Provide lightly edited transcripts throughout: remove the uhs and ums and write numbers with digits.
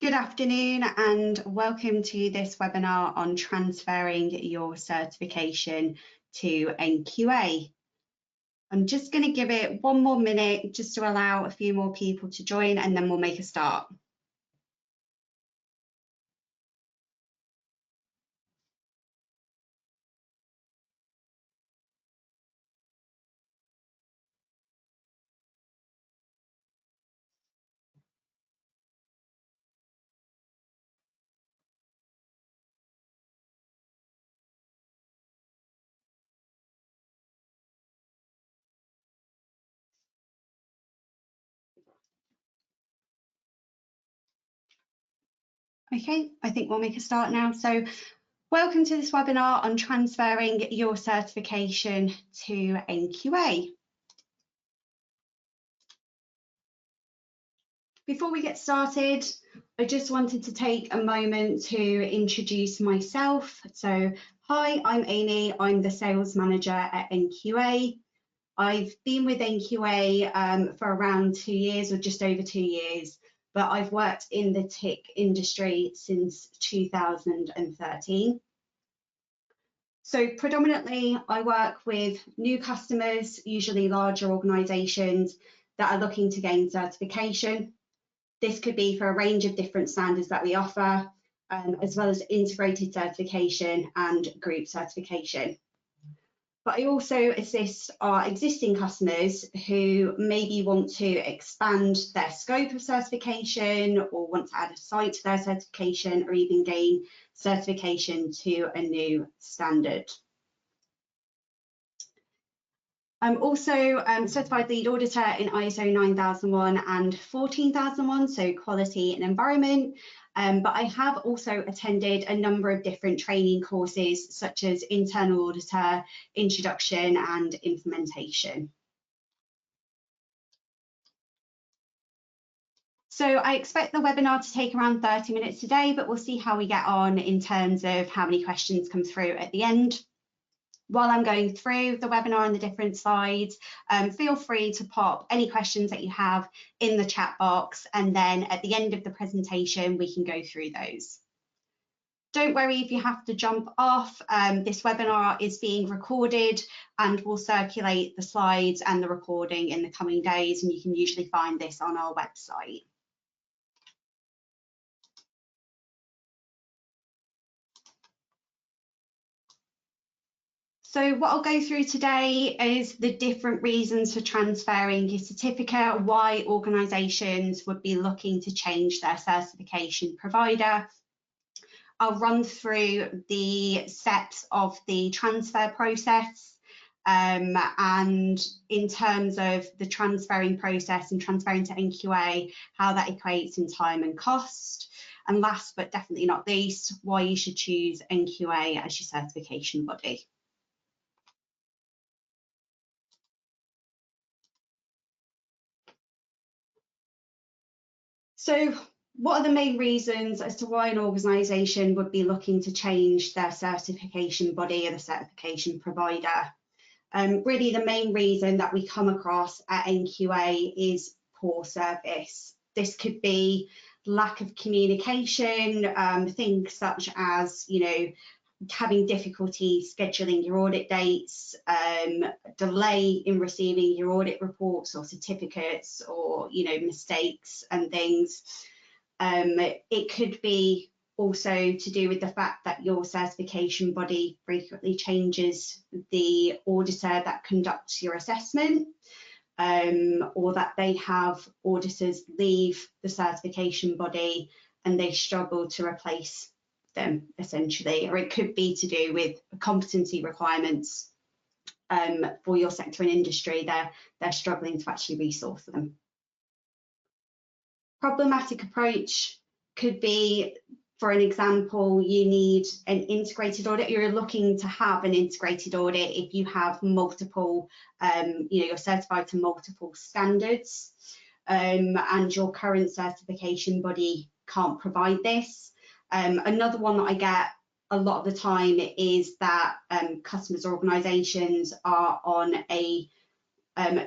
Good afternoon and welcome to this webinar on transferring your certification to NQA. I'm just going to give it one more minute just to allow a few more people to join and then we'll make a start. Okay, I think we'll make a start now. So welcome to this webinar on transferring your certification to NQA. Before we get started, I just wanted to take a moment to introduce myself. So, hi, I'm Amy. I'm the sales manager at NQA. I've been with NQA for around 2 years or just over 2 years, but I've worked in the TIC industry since 2013. So predominantly I work with new customers, usually larger organisations that are looking to gain certification. This could be for a range of different standards that we offer, as well as integrated certification and group certification. But I also assist our existing customers who maybe want to expand their scope of certification or want to add a site to their certification or even gain certification to a new standard. I'm also certified lead auditor in ISO 9001 and 14001, so quality and environment. But I have also attended a number of different training courses, such as internal auditor, introduction and implementation. So I expect the webinar to take around 30 minutes today, but we'll see how we get on in terms of how many questions come through at the end. While I'm going through the webinar and the different slides, feel free to pop any questions that you have in the chat box, and then at the end of the presentation we can go through those. Don't worry if you have to jump off. This webinar is being recorded and we'll circulate the slides and the recording in the coming days, and you can usually find this on our website. So what I'll go through today is the different reasons for transferring your certificate, why organisations would be looking to change their certification provider. I'll run through the steps of the transfer process, and in terms of the transferring process and transferring to NQA, how that equates in time and cost. And last but definitely not least, why you should choose NQA as your certification body. So what are the main reasons as to why an organisation would be looking to change their certification body or the certification provider? Really the main reason that we come across at NQA is poor service. This could be lack of communication, things such as, having difficulty scheduling your audit dates, delay in receiving your audit reports or certificates, or mistakes and things. It could be also to do with the fact that your certification body frequently changes the auditor that conducts your assessment, or that they have auditors leave the certification body and they struggle to replace them, essentially. Or it could be to do with competency requirements for your sector and industry. They're struggling to actually resource them. Problematic approach could be, for an example, you need an integrated audit. You're looking to have an integrated audit if you have multiple, you're certified to multiple standards, and your current certification body can't provide this. Another one that I get a lot of the time is that customers or organisations are on a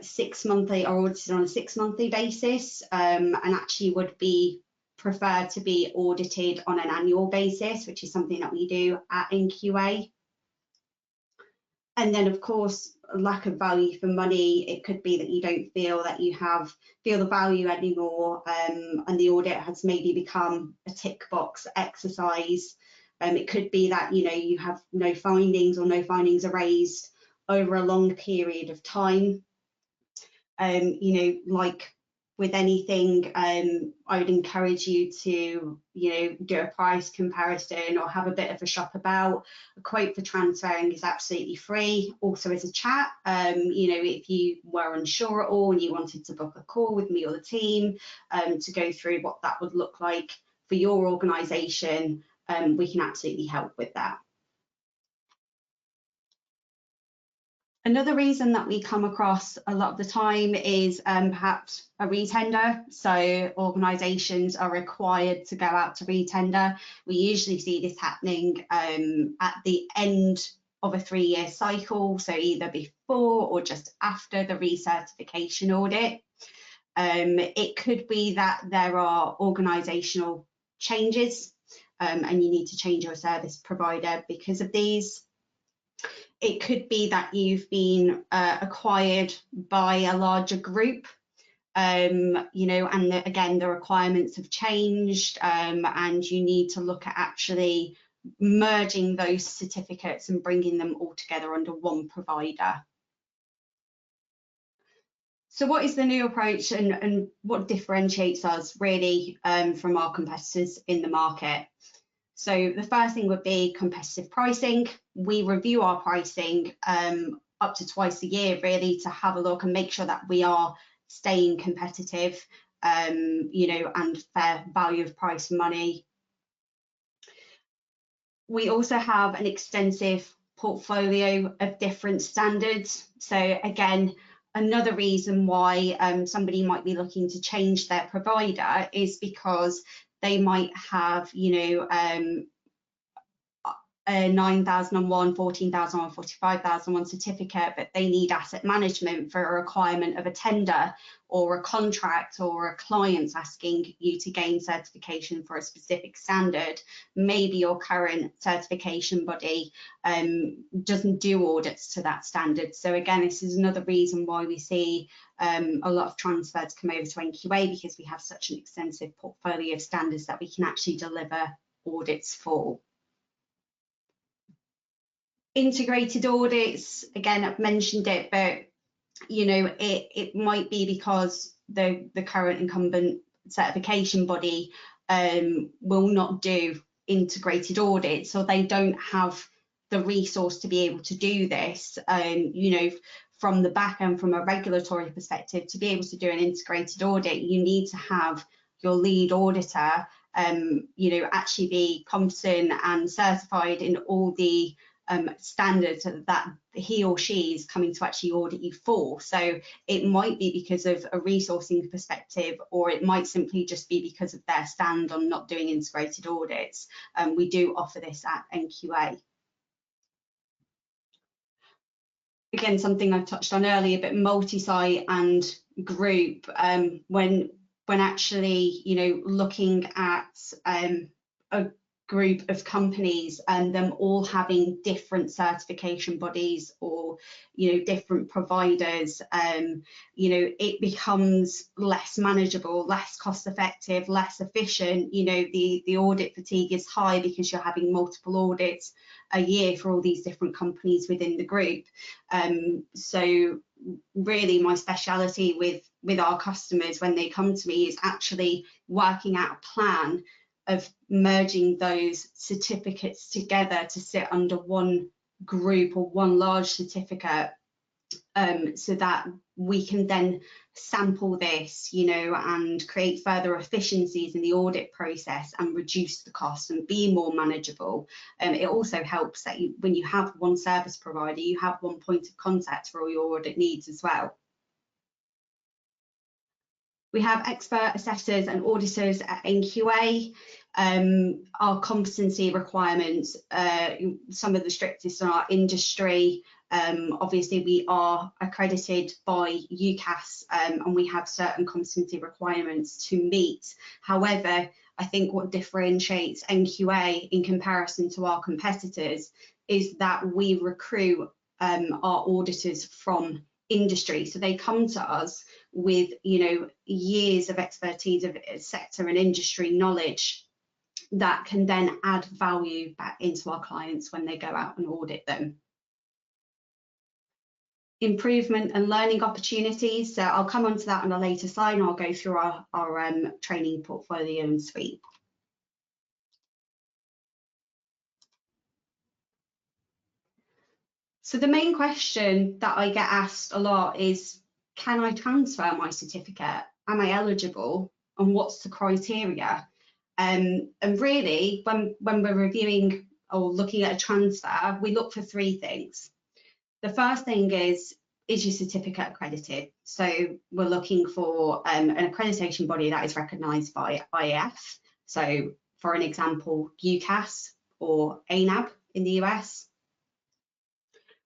6 monthly or audited on a 6 monthly basis, and actually would be prefer to be audited on an annual basis, which is something that we do at NQA. And then, of course, a lack of value for money. It could be that you don't feel that you feel the value anymore, and the audit has maybe become a tick box exercise. It could be that you have no findings, or no findings are raised over a long period of time. Like with anything, I would encourage you to, do a price comparison or have a bit of a shop about. A quote for transferring is absolutely free. Also as a chat, if you were unsure at all and you wanted to book a call with me or the team to go through what that would look like for your organisation, we can absolutely help with that. Another reason that we come across a lot of the time is perhaps a retender. So organisations are required to go out to retender. We usually see this happening at the end of a 3-year cycle, so either before or just after the recertification audit. It could be that there are organisational changes and you need to change your service provider because of these. It could be that you've been acquired by a larger group, and again, the requirements have changed, and you need to look at actually merging those certificates and bringing them all together under one provider. So what is the new approach, and what differentiates us really from our competitors in the market? So the first thing would be competitive pricing. We review our pricing up to twice a year, really, to have a look and make sure that we are staying competitive, and fair value of price for money. We also have an extensive portfolio of different standards. So again, another reason why somebody might be looking to change their provider is because they might have, a 9001, 14001, 45001 certificate, but they need asset management for a requirement of a tender or a contract, or a client's asking you to gain certification for a specific standard. Maybe your current certification body doesn't do audits to that standard. So again, this is another reason why we see a lot of transfers come over to NQA, because we have such an extensive portfolio of standards that we can actually deliver audits for. Integrated audits, again, I've mentioned it, but it might be because the current incumbent certification body will not do integrated audits, or they don't have the resource to be able to do this. From the back end, from a regulatory perspective, to be able to do an integrated audit, you need to have your lead auditor actually be competent and certified in all the standards that he or she is coming to actually audit you for. So it might be because of a resourcing perspective, or it might simply just be because of their stand on not doing integrated audits. We do offer this at NQA. Again, something I touched on earlier, but multi-site and group, when actually looking at a group of companies and them all having different certification bodies, or different providers, it becomes less manageable, less cost effective, less efficient. The audit fatigue is high because you're having multiple audits a year for all these different companies within the group. So really my speciality with our customers when they come to me is actually working out a plan of merging those certificates together to sit under one group or one large certificate, so that we can then sample this, and create further efficiencies in the audit process and reduce the cost and be more manageable. It also helps that when you have one service provider, you have one point of contact for all your audit needs as well. We have expert assessors and auditors at NQA. Our competency requirements, some of the strictest in our industry. Obviously, we are accredited by UKAS, and we have certain competency requirements to meet. However, I think what differentiates NQA in comparison to our competitors is that we recruit our auditors from industry. So they come to us with, years of expertise of sector and industry knowledge that can then add value back into our clients when they go out and audit them. Improvement and learning opportunities. So I'll come on to that on a later slide, and I'll go through our training portfolio and suite. So the main question that I get asked a lot is, can I transfer my certificate? Am I eligible? And what's the criteria? And really, when we're reviewing or looking at a transfer, we look for three things. The first thing is your certificate accredited? So we're looking for an accreditation body that is recognised by IAF. So for an example, UKAS or ANAB in the US.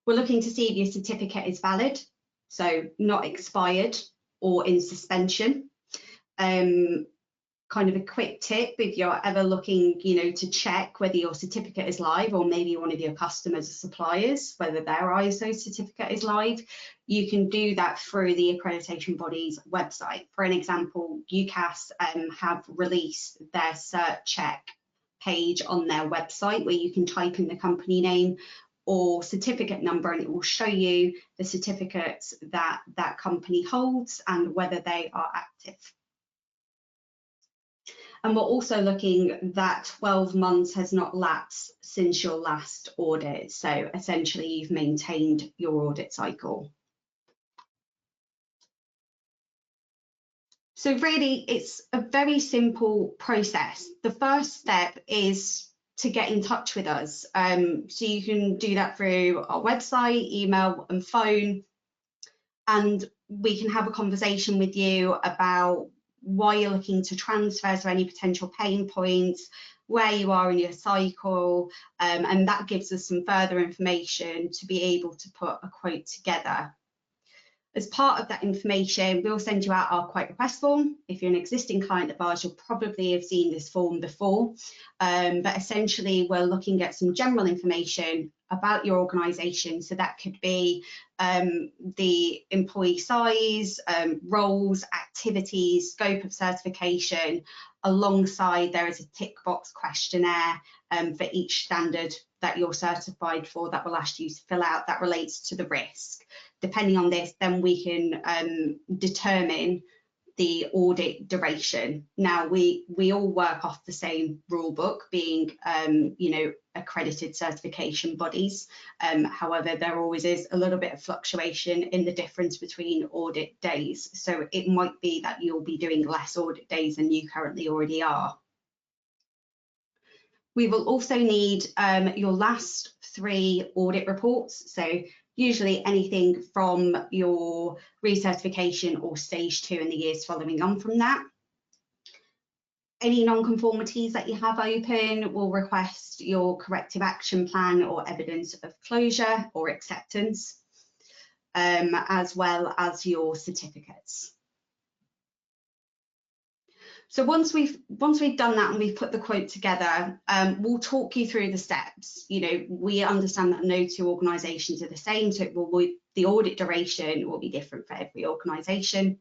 We're looking to see if your certificate is valid, so not expired or in suspension. Kind of a quick tip, if you're ever looking, to check whether your certificate is live, or maybe one of your customers or suppliers, whether their ISO certificate is live, you can do that through the accreditation body's website. For an example, UKAS have released their cert check page on their website, where you can type in the company name or certificate number, and it will show you the certificates that that company holds and whether they are active. And we're also looking that 12 months has not lapsed since your last audit. So essentially you've maintained your audit cycle. So really it's a very simple process. The first step is to get in touch with us. So you can do that through our website, email and phone, and we can have a conversation with you about why you're looking to transfer, so any potential pain points, where you are in your cycle, and that gives us some further information to be able to put a quote together. As part of that information, we'll send you out our quote request form. If you're an existing client of ours, you'll probably have seen this form before, but essentially we're looking at some general information about your organisation. So that could be the employee size, roles, activities, scope of certification. Alongside, there is a tick box questionnaire for each standard that you're certified for that will ask you to fill out that relates to the risk. Depending on this, then we can determine the audit duration. Now, we all work off the same rule book, being accredited certification bodies. However, there always is a little bit of fluctuation in the difference between audit days. So it might be that you'll be doing less audit days than you currently already are. We will also need your last 3 audit reports. So usually anything from your recertification or stage 2 in the years following on from that. Any non-conformities that you have open will request your corrective action plan or evidence of closure or acceptance, as well as your certificates. So once we've done that and we've put the quote together, we'll talk you through the steps. We understand that no 2 organisations are the same, so the audit duration will be different for every organisation.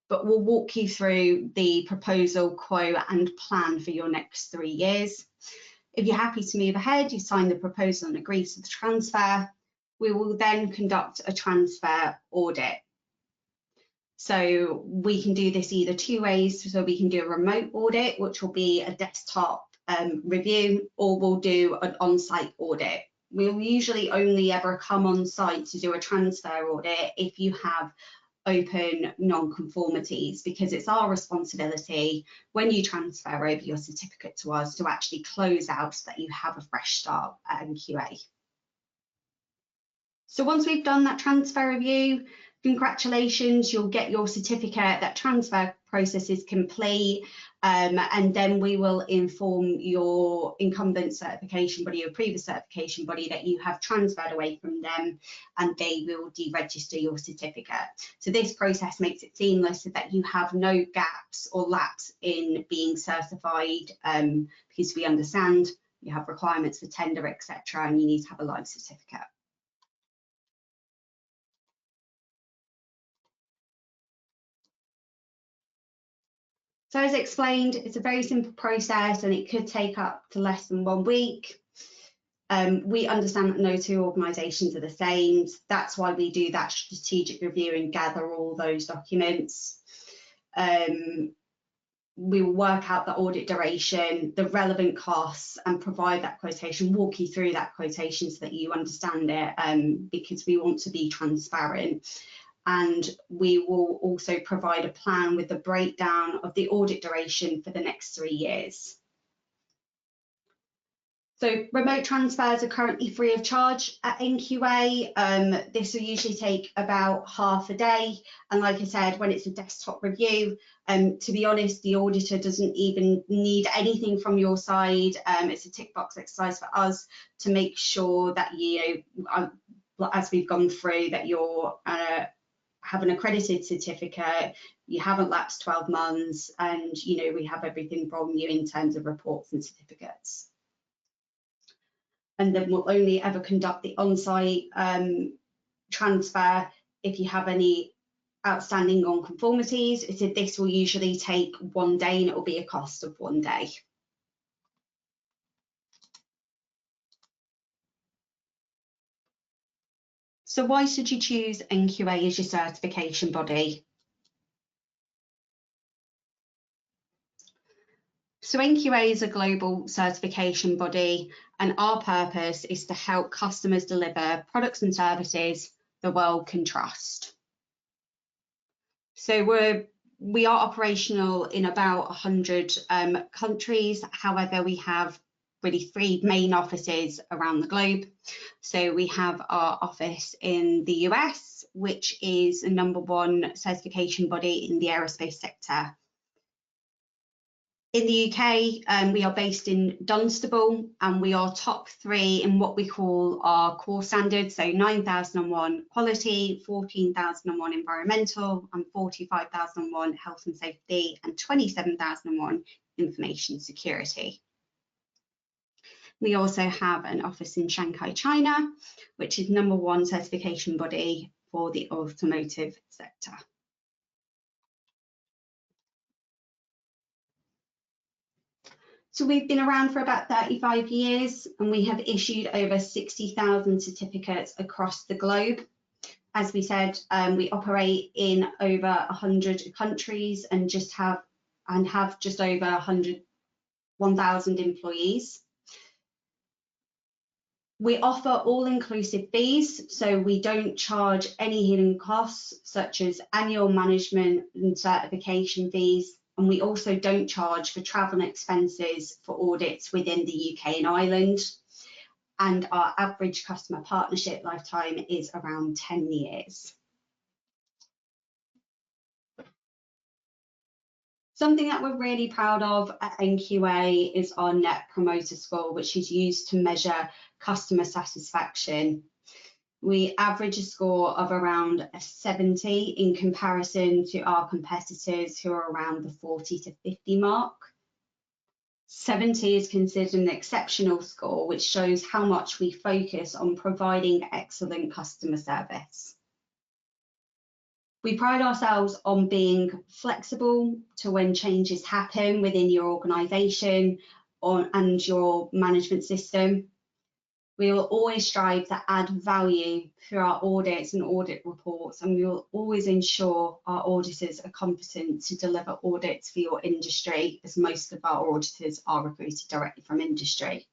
But we'll walk you through the proposal, quote and plan for your next 3 years. If you're happy to move ahead, you sign the proposal and agree to the transfer. We will then conduct a transfer audit. So we can do this either 2 ways. So we can do a remote audit, which will be a desktop review, or we'll do an on-site audit. We'll usually only ever come on site to do a transfer audit if you have open non-conformities, because it's our responsibility when you transfer over your certificate to us to actually close out so that you have a fresh start at NQA. So once we've done that transfer review, Congratulations, you'll get your certificate. That transfer process is complete, and then we will inform your incumbent certification body or previous certification body that you have transferred away from them, and they will deregister your certificate. So this process makes it seamless so that you have no gaps or lapse in being certified, because we understand you have requirements for tender, etc., and you need to have a live certificate. So as explained, it's a very simple process and it could take up to less than 1 week. We understand that no two organisations are the same. That's why we do that strategic review and gather all those documents. We will work out the audit duration, the relevant costs, and provide that quotation, walk you through that quotation so that you understand it, because we want to be transparent. And we will also provide a plan with the breakdown of the audit duration for the next 3 years. So remote transfers are currently free of charge at NQA. This will usually take about half a day. And like I said, when it's a desktop review, to be honest, the auditor doesn't even need anything from your side. It's a tick box exercise for us to make sure that, you know, as we've gone through, that you're have an accredited certificate, you haven't lapsed 12 months, and you know we have everything from you in terms of reports and certificates. And then we'll only ever conduct the on-site transfer if you have any outstanding non-conformities. This will usually take 1 day and it will be a cost of 1 day. So why should you choose NQA as your certification body? So NQA is a global certification body, and our purpose is to help customers deliver products and services the world can trust. So we are operational in about 100 countries. However, we have really 3 main offices around the globe. So we have our office in the US, which is the #1 certification body in the aerospace sector. In the UK, we are based in Dunstable, and we are top 3 in what we call our core standards. So 9001 quality, 14001 environmental, and 45001 health and safety, and 27001 information security. We also have an office in Shanghai, China, which is #1 certification body for the automotive sector. So we've been around for about 35 years, and we have issued over 60,000 certificates across the globe. As we said, we operate in over 100 countries and have just over 1,000 employees. We offer all-inclusive fees, so we don't charge any hidden costs such as annual management and certification fees. And we also don't charge for travel and expenses for audits within the UK and Ireland. And our average customer partnership lifetime is around 10 years. Something that we're really proud of at NQA is our Net Promoter Score, which is used to measure customer satisfaction. We average a score of around a 70 in comparison to our competitors who are around the 40 to 50 mark. 70 is considered an exceptional score, which shows how much we focus on providing excellent customer service. We pride ourselves on being flexible to when changes happen within your organisation and your management system. We will always strive to add value through our audits and audit reports, and we will always ensure our auditors are competent to deliver audits for your industry, as most of our auditors are recruited directly from industry.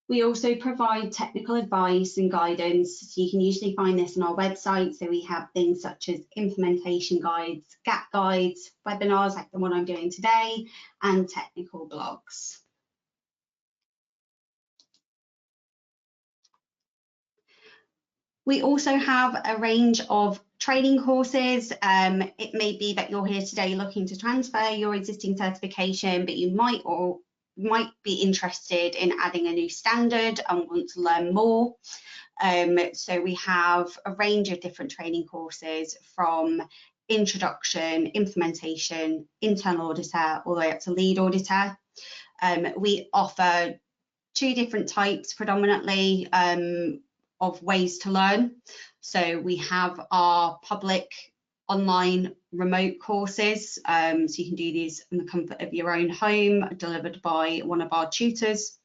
We also provide technical advice and guidance, so you can usually find this on our website. So we have things such as implementation guides, gap guides, webinars like the one I'm doing today, and technical blogs. We also have a range of training courses. It may be that you're here today looking to transfer your existing certification, but you might be interested in adding a new standard and want to learn more. So we have a range of different training courses from introduction, implementation, internal auditor, all the way up to lead auditor. We offer 2 different types predominantly of ways to learn. So we have our public online remote courses. So you can do these in the comfort of your own home, delivered by one of our tutors.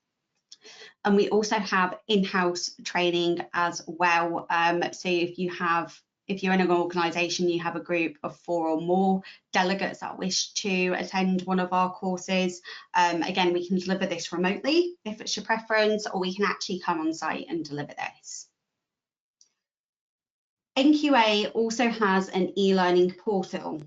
And we also have in-house training as well. So if you're in an organisation, you have a group of 4 or more delegates that wish to attend one of our courses, again, we can deliver this remotely if it's your preference, or we can actually come on site and deliver this. NQA also has an e-learning portal.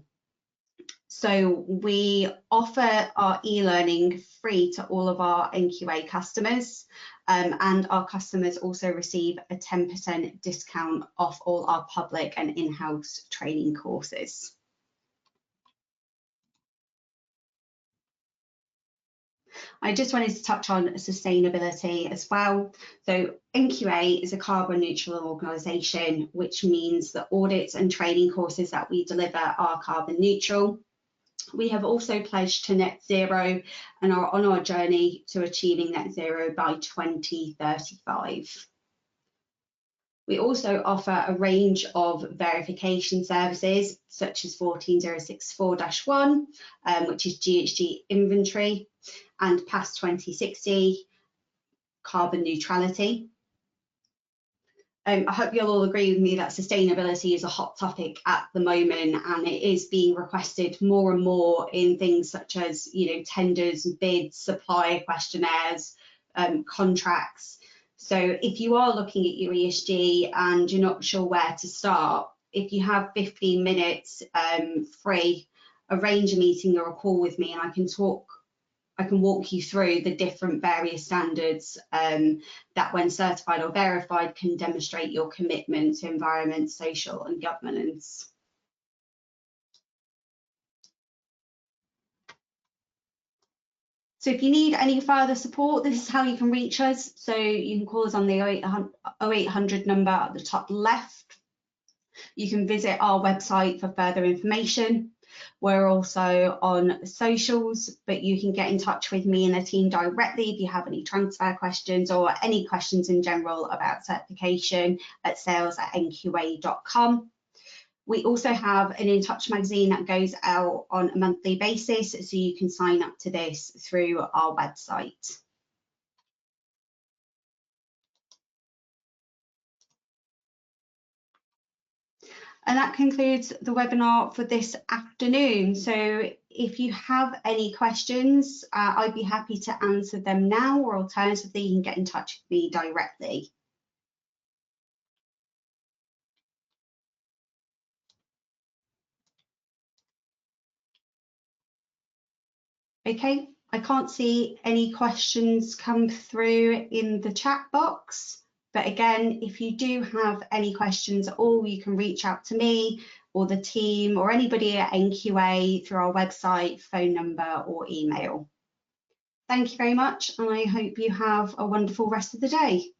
So we offer our e-learning free to all of our NQA customers, and our customers also receive a 10% discount off all our public and in-house training courses. I just wanted to touch on sustainability as well. So NQA is a carbon neutral organisation, which means that audits and training courses that we deliver are carbon neutral. We have also pledged to net zero and are on our journey to achieving net zero by 2035. We also offer a range of verification services, such as 14064-1, which is GHG inventory, and past 2060 carbon neutrality. I hope you'll all agree with me that sustainability is a hot topic at the moment, and it is being requested more and more in things such as, tenders, bids, supplier questionnaires, contracts. So if you are looking at your ESG and you're not sure where to start, if you have 15 minutes free, arrange a meeting or a call with me, and I can walk you through the different various standards that, when certified or verified, can demonstrate your commitment to environment, social and governance. So if you need any further support, this is how you can reach us. So you can call us on the 0800 number at the top left. You can visit our website for further information. We're also on socials, but you can get in touch with me and the team directly if you have any transfer questions or any questions in general about certification at sales@nqa.com. We also have an In Touch magazine that goes out on a monthly basis, so you can sign up to this through our website. And that concludes the webinar for this afternoon. So if you have any questions, I'd be happy to answer them now, or alternatively, you can get in touch with me directly. Okay, I can't see any questions come through in the chat box. But again, if you do have any questions at all, you can reach out to me or the team or anybody at NQA through our website, phone number or email. Thank you very much, and I hope you have a wonderful rest of the day.